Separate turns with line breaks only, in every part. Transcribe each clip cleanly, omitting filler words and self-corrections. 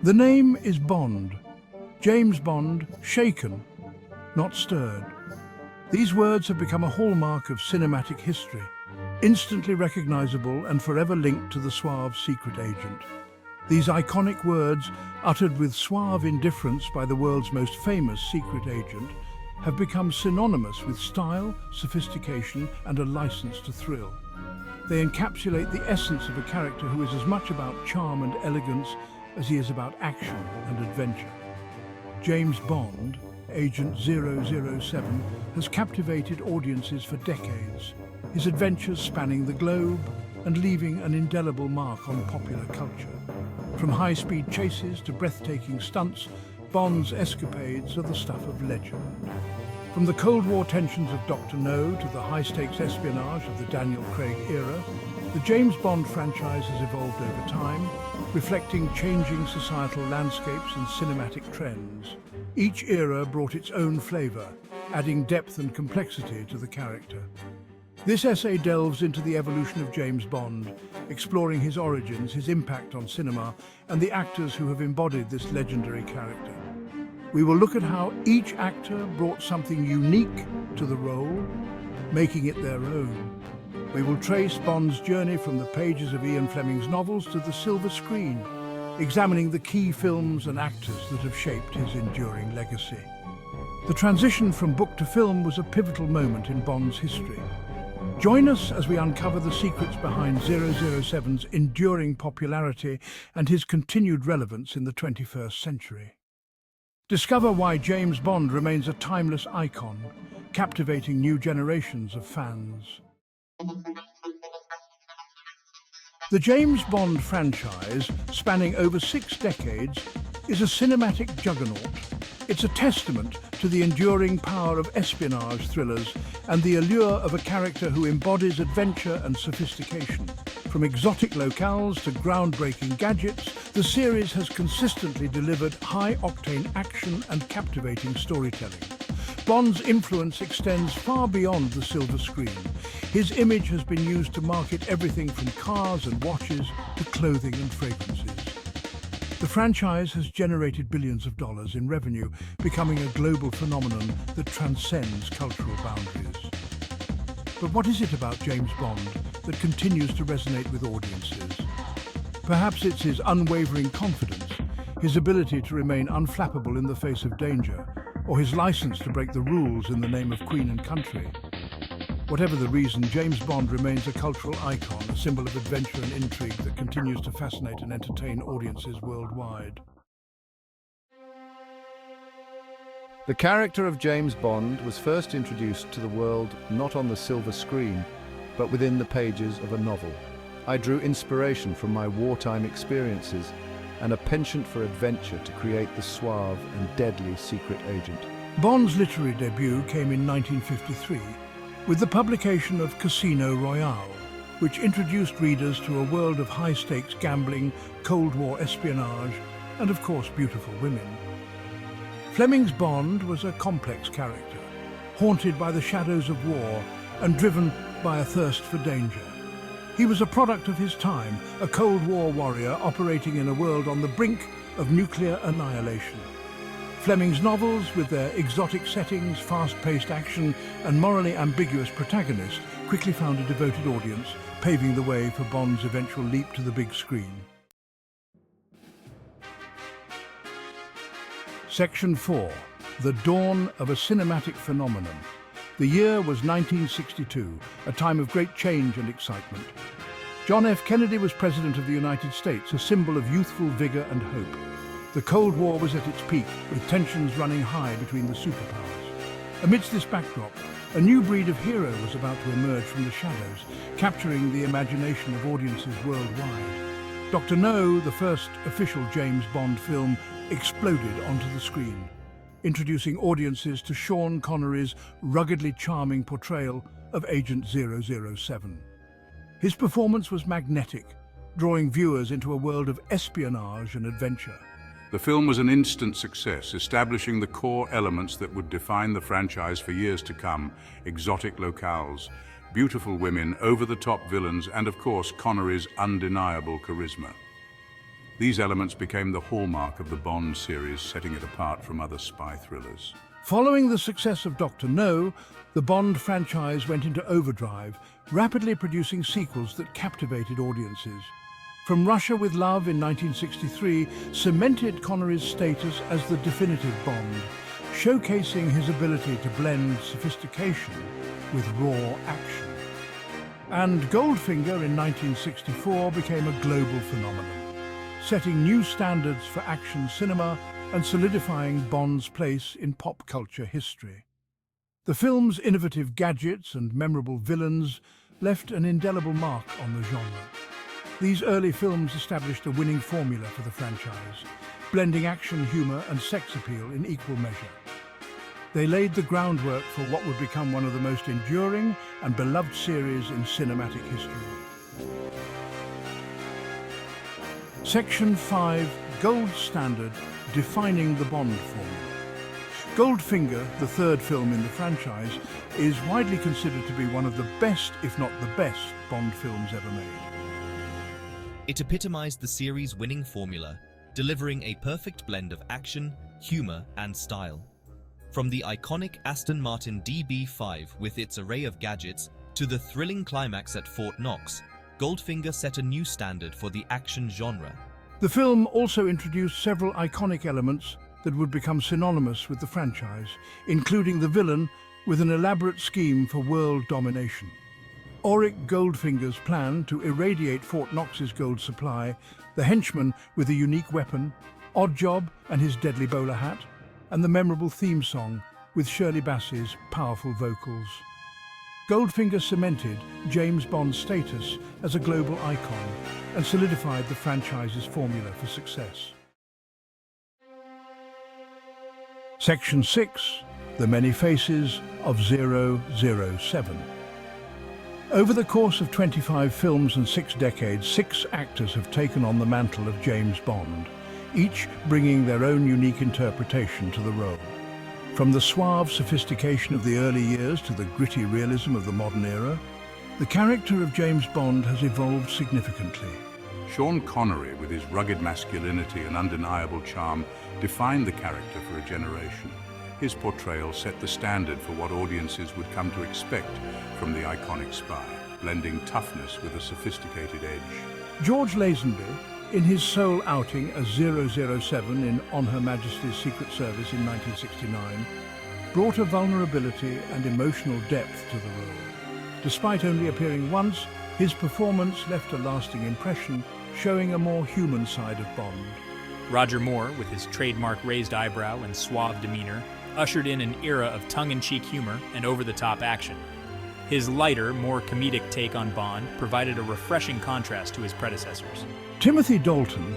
The name is Bond. James Bond, shaken, not stirred. These words have become a hallmark of cinematic history, instantly recognizable and forever linked to the suave secret agent. These iconic words, uttered with suave indifference by the world's most famous secret agent, have become synonymous with style, sophistication, and a license to thrill. They encapsulate the essence of a character who is as much about charm and elegance as he is about action and adventure. James Bond, Agent 007, has captivated audiences for decades, his adventures spanning the globe and leaving an indelible mark on popular culture. From high-speed chases to breathtaking stunts, Bond's escapades are the stuff of legend. From the Cold War tensions of Dr. No to the high-stakes espionage of the Daniel Craig era, the James Bond franchise has evolved over time, reflecting changing societal landscapes and cinematic trends. Each era brought its own flavor, adding depth and complexity to the character. This essay delves into the evolution of James Bond, exploring his origins, his impact on cinema, and the actors who have embodied this legendary character. We will look at how each actor brought something unique to the role, making it their own. We will trace Bond's journey from the pages of Ian Fleming's novels to the silver screen, examining the key films and actors that have shaped his enduring legacy. The transition from book to film was a pivotal moment in Bond's history. Join us as we uncover the secrets behind 007's enduring popularity and his continued relevance in the 21st century. Discover why James Bond remains a timeless icon, captivating new generations of fans. The James Bond franchise, spanning over 6 decades, is a cinematic juggernaut. It's a testament to the enduring power of espionage thrillers and the allure of a character who embodies adventure and sophistication. From exotic locales to groundbreaking gadgets, the series has consistently delivered high-octane action and captivating storytelling. Bond's influence extends far beyond the silver screen. His image has been used to market everything from cars and watches to clothing and fragrances. The franchise has generated billions of dollars in revenue, becoming a global phenomenon that transcends cultural boundaries. But what is it about James Bond that continues to resonate with audiences? Perhaps it's his unwavering confidence, his ability to remain unflappable in the face of danger, or his license to break the rules in the name of Queen and country. Whatever the reason, James Bond remains a cultural icon, a symbol of adventure and intrigue that continues to fascinate and entertain audiences worldwide.
The character of James Bond was first introduced to the world not on the silver screen, but within the pages of a novel. I drew inspiration from my wartime experiences and a penchant for adventure to create the suave and deadly secret agent.
Bond's literary debut came in 1953 with the publication of Casino Royale, which introduced readers to a world of high-stakes gambling, Cold War espionage, and of course beautiful women. Fleming's Bond was a complex character, haunted by the shadows of war and driven by a thirst for danger. He was a product of his time, a Cold War warrior operating in a world on the brink of nuclear annihilation. Fleming's novels, with their exotic settings, fast-paced action, and morally ambiguous protagonist, quickly found a devoted audience, paving the way for Bond's eventual leap to the big screen. Section 4. The Dawn of a Cinematic Phenomenon. The year was 1962, a time of great change and excitement. John F. Kennedy was President of the United States, a symbol of youthful vigor and hope. The Cold War was at its peak, with tensions running high between the superpowers. Amidst this backdrop, a new breed of hero was about to emerge from the shadows, capturing the imagination of audiences worldwide. Dr. No, the first official James Bond film, exploded onto the screen, introducing audiences to Sean Connery's ruggedly charming portrayal of Agent 007. His performance was magnetic, drawing viewers into a world of espionage and adventure.
The film was an instant success, establishing the core elements that would define the franchise for years to come: exotic locales, beautiful women, over-the-top villains, and of course Connery's undeniable charisma. These elements became the hallmark of the Bond series, setting it apart from other spy thrillers.
Following the success of Dr. No, the Bond franchise went into overdrive, rapidly producing sequels that captivated audiences. From Russia with Love in 1963 cemented Connery's status as the definitive Bond, showcasing his ability to blend sophistication with raw action. And Goldfinger in 1964 became a global phenomenon, setting new standards for action cinema and solidifying Bond's place in pop culture history. The film's innovative gadgets and memorable villains left an indelible mark on the genre. These early films established a winning formula for the franchise, blending action, humor, and sex appeal in equal measure. They laid the groundwork for what would become one of the most enduring and beloved series in cinematic history. Section 5, Gold Standard, defining the Bond formula. Goldfinger, the third film in the franchise, is widely considered to be one of the best, if not the best, Bond films ever made.
It epitomized the series' winning formula, delivering a perfect blend of action, humor, and style. From the iconic Aston Martin DB5 with its array of gadgets to the thrilling climax at Fort Knox, Goldfinger set a new standard for the action genre.
The film also introduced several iconic elements that would become synonymous with the franchise, including the villain with an elaborate scheme for world domination, Auric Goldfinger's plan to irradiate Fort Knox's gold supply, the henchman with a unique weapon, Oddjob and his deadly bowler hat, and the memorable theme song with Shirley Bassey's powerful vocals. Goldfinger cemented James Bond's status as a global icon and solidified the franchise's formula for success. Section 6, The Many Faces of 007. Over the course of 25 films and 6 decades, 6 actors have taken on the mantle of James Bond, each bringing their own unique interpretation to the role. From the suave sophistication of the early years to the gritty realism of the modern era, the character of James Bond has evolved significantly.
Sean Connery, with his rugged masculinity and undeniable charm, defined the character for a generation. His portrayal set the standard for what audiences would come to expect from the iconic spy, blending toughness with a sophisticated edge.
George Lazenby, in his sole outing as 007 in On Her Majesty's Secret Service in 1969, brought a vulnerability and emotional depth to the role. Despite only appearing once, his performance left a lasting impression, showing a more human side of Bond.
Roger Moore, with his trademark raised eyebrow and suave demeanor, ushered in an era of tongue-in-cheek humor and over-the-top action. His lighter, more comedic take on Bond provided a refreshing contrast to his predecessors.
Timothy Dalton,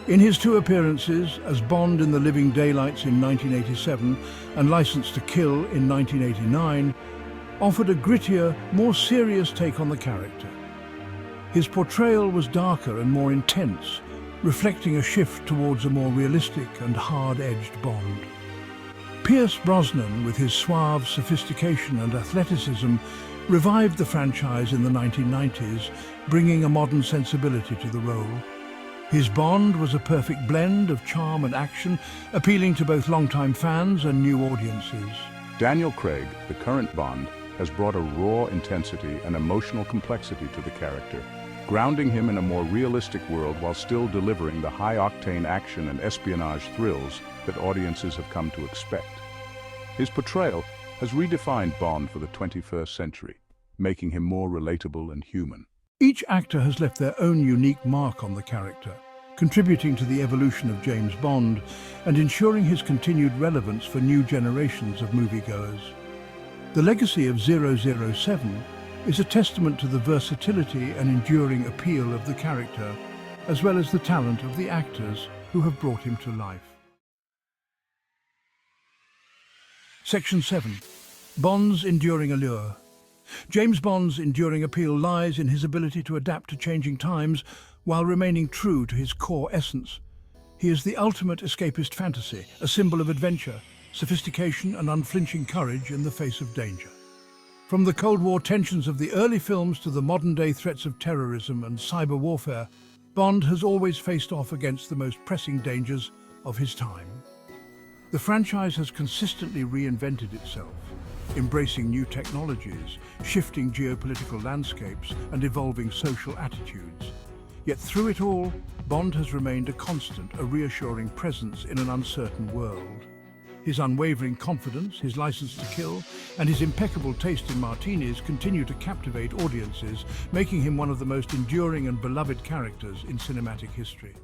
in his 2 appearances as Bond in The Living Daylights in 1987 and License to Kill in 1989, offered a grittier, more serious take on the character. His portrayal was darker and more intense, reflecting a shift towards a more realistic and hard-edged Bond. Pierce Brosnan, with his suave sophistication and athleticism, revived the franchise in the 1990s, bringing a modern sensibility to the role. His Bond was a perfect blend of charm and action, appealing to both longtime fans and new audiences.
Daniel Craig, the current Bond, has brought a raw intensity and emotional complexity to the character, grounding him in a more realistic world while still delivering the high-octane action and espionage thrills that audiences have come to expect. His portrayal has redefined Bond for the 21st century, making him more relatable and human.
Each actor has left their own unique mark on the character, contributing to the evolution of James Bond and ensuring his continued relevance for new generations of moviegoers. The legacy of 007 is a testament to the versatility and enduring appeal of the character, as well as the talent of the actors who have brought him to life. Section 7. Bond's enduring allure. James Bond's enduring appeal lies in his ability to adapt to changing times while remaining true to his core essence. He is the ultimate escapist fantasy, a symbol of adventure, sophistication and unflinching courage in the face of danger. From the Cold War tensions of the early films to the modern-day threats of terrorism and cyber warfare, Bond has always faced off against the most pressing dangers of his time. The franchise has consistently reinvented itself, embracing new technologies, shifting geopolitical landscapes, and evolving social attitudes. Yet through it all, Bond has remained a constant, a reassuring presence in an uncertain world. His unwavering confidence, his license to kill, and his impeccable taste in martinis continue to captivate audiences, making him one of the most enduring and beloved characters in cinematic history.